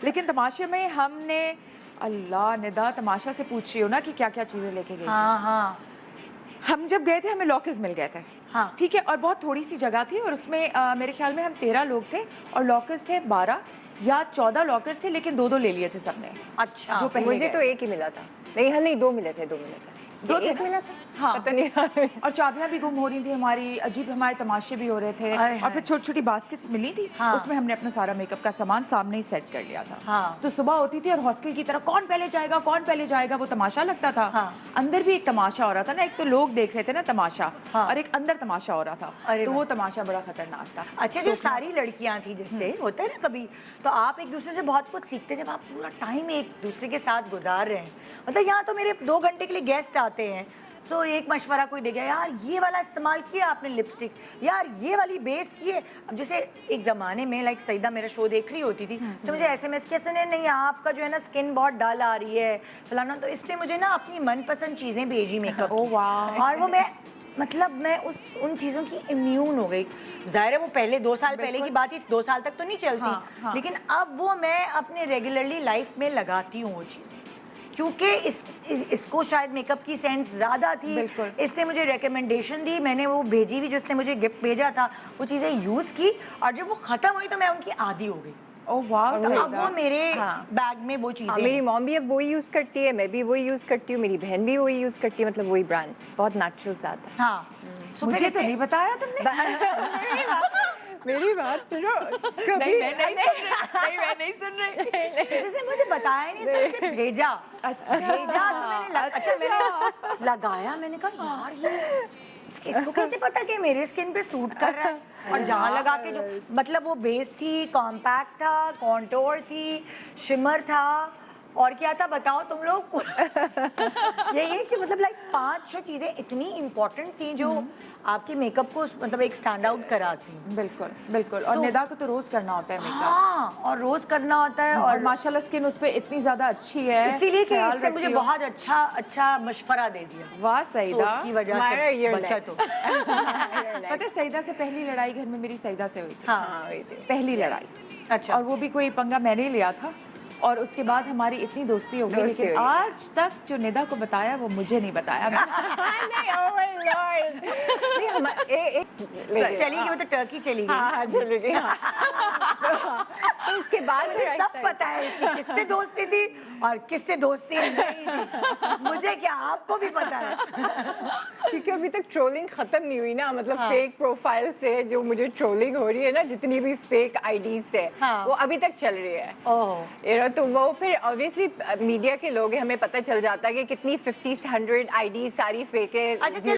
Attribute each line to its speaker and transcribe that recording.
Speaker 1: लेकिन तमाशे में हमने अल्लाह निदा तमाशा से पूछ रही हो ना कि क्या क्या चीज़ें लेके गई।
Speaker 2: हाँ हाँ
Speaker 1: हम जब गए थे हमें लॉकर्स मिल गए थे।
Speaker 2: हाँ।
Speaker 1: ठीक है, और बहुत थोड़ी सी जगह थी और उसमें मेरे ख्याल में हम 13 लोग थे और लॉकर्स थे 12 या 14 लॉकर्स थे, लेकिन दो ले लिए थे सबने।
Speaker 2: अच्छा,
Speaker 1: जो पहले
Speaker 3: मुझे
Speaker 1: गए
Speaker 3: तो एक ही मिला था। नहीं हाँ नहीं, दो मिले थे।
Speaker 1: दो थे
Speaker 3: एक
Speaker 1: ना?
Speaker 3: मिला था,
Speaker 1: हाँ।
Speaker 3: पता नहीं।
Speaker 1: और चाबियां भी गुम हो रही थी हमारी, अजीब हमारे तमाशे भी हो रहे थे।
Speaker 2: हाय
Speaker 1: और फिर छोटी छोटी बास्केट्स मिली थी।
Speaker 2: हाँ।
Speaker 1: उसमें हमने अपना सारा मेकअप का सामान सामने ही सेट कर लिया था।
Speaker 2: हाँ।
Speaker 1: तो सुबह होती थी और हॉस्टल की तरह कौन पहले जाएगा वो तमाशा लगता था।
Speaker 2: हाँ।
Speaker 1: अंदर भी एक तमाशा हो रहा था ना, एक तो लोग देख रहे थे ना तमाशा,
Speaker 2: हाँ।
Speaker 1: और एक अंदर तमाशा हो रहा था।
Speaker 2: अरे
Speaker 1: तो
Speaker 2: वाह।
Speaker 1: वो तमाशा बड़ा खतरनाक था।
Speaker 2: अच्छा, जो सारी लड़कियां थी जिससे होता है ना कभी, तो आप एक दूसरे से बहुत कुछ सीखते जब आप पूरा टाइम एक दूसरे के साथ गुजार रहे हैं। मतलब यहाँ तो मेरे 2 घंटे के लिए गेस्ट आते हैं, सो एक मशवरा कोई दे गया, यार ये वाला इस्तेमाल किया आपने लिपस्टिक, यार ये वाली बेस की है। अब जैसे एक ज़माने में लाइक सईदा मेरा शो देख रही होती थी, तो मुझे SMS किया, सुने नहीं आपका जो है ना स्किन बहुत डल आ रही है फलाना, तो इसने मुझे ना अपनी मनपसंद चीज़ें भेजी मेकअप की।
Speaker 1: वाह।
Speaker 2: और वो मैं उन चीज़ों की इम्यून हो गई। जाहिर है वो पहले 2 साल पहले की बात थी, 2 साल तक तो नहीं चलती।
Speaker 1: हाँ, हाँ।
Speaker 2: लेकिन अब वो मैं अपने रेगुलरली लाइफ में लगाती हूँ वो चीज़ें, क्योंकि इसको शायद मेकअप की सेंस ज़्यादा थी।
Speaker 1: बिल्कुल।
Speaker 2: इसने मुझे रिकमेंडेशन दी, मैंने वो भेजी भी, जो इसने मुझे गिफ्ट भेजा था, वो चीज़ें यूज़ की, और जब वो ख़त्म हुई तो मैं उनकी आदी हो गई।
Speaker 1: ओह वाह।
Speaker 2: तो अब वो मेरे
Speaker 3: हाँ।
Speaker 2: बैग में वो
Speaker 3: हाँ,
Speaker 2: चीज़ें
Speaker 3: मेरी
Speaker 2: हैं।
Speaker 3: मॉम भी अब वही यूज़ करती है, मैं भी वही यूज़ करती हूँ, मेरी बहन भी वही यूज़ करती है, मतलब वही ब्रांड बहुत नेचुरल सा आता है।
Speaker 2: हाँ, so
Speaker 1: मुझे
Speaker 2: फिर
Speaker 1: तो नहीं बताया तुमने।
Speaker 3: मेरी बात सुनो, कभी
Speaker 1: मैं नहीं सुन रही।
Speaker 2: इसने मुझे बताया नहीं, इसने मुझे भेजा।
Speaker 1: अच्छा।
Speaker 2: भेजा तो मैंने लगाया, मैंने कहा यार ये इसको कैसे पता कि मेरे स्किन पे सूट कर रहा है। और जहाँ लगा के जो मतलब वो बेस थी, कॉम्पैक्ट था, कॉन्टोर थी, शिमर था, और क्या था बताओ तुम लोग। यही है कि मतलब लाइक 5-6 चीज़ें इतनी इम्पोर्टेंट थी जो आपके मेकअप को मतलब एक स्टैंड आउट कराती हैं।
Speaker 1: बिल्कुल बिल्कुल। और निदा को तो रोज करना होता है मेकअप।
Speaker 2: हाँ, और रोज करना होता है।
Speaker 1: और माशाल्लाह स्किन उस पे इतनी ज्यादा अच्छी है,
Speaker 2: इसीलिए कि
Speaker 1: ख्याल
Speaker 2: इसने मुझे
Speaker 1: रखती हो।
Speaker 2: बहुत अच्छा मशवरा दे दिया।
Speaker 1: वाह
Speaker 2: तो
Speaker 1: सईदा।
Speaker 2: उसकी वजह
Speaker 3: हमारा
Speaker 2: से
Speaker 3: year
Speaker 2: बचा
Speaker 3: next।
Speaker 2: तो।
Speaker 1: पता है सईदा से पहली लड़ाई घर में मेरी सईदा से हुई थी।
Speaker 2: हाँ,
Speaker 3: वही थी।
Speaker 1: पहली लड़ाई।
Speaker 2: अच्छा।
Speaker 1: और वो भी कोई पंगा मैंने ही लिया था, और उसके बाद हमारी इतनी दोस्ती हो गई,
Speaker 3: दोस्ती
Speaker 1: लेकिन
Speaker 3: हो गई।
Speaker 1: आज तक जो निदा को बताया वो मुझे नहीं बताया।
Speaker 3: नहीं, oh my Lord। नहीं,
Speaker 2: चली गई वो तो टर्की चली गई।
Speaker 3: हाँ चली गई। तो उसके बाद
Speaker 2: मुझे सब पता है इसकी किससे दोस्ती थी और किससे दोस्ती नहीं थी। मुझे क्या, आपको भी पता है।
Speaker 3: क्योंकि अभी तक ट्रोलिंग खत्म नहीं हुई ना, मतलब फेक प्रोफाइल से जो मुझे ट्रोलिंग हो रही है ना, जितनी भी फेक आईडी से, वो अभी तक चल रही है।
Speaker 2: ओह,
Speaker 3: तो वो फिर ऑब्वियसली मीडिया के लोग हैं, हमें पता चल जाता है कि कितनी 50 से 100 आईडी सारी फेक है।
Speaker 2: अच्छा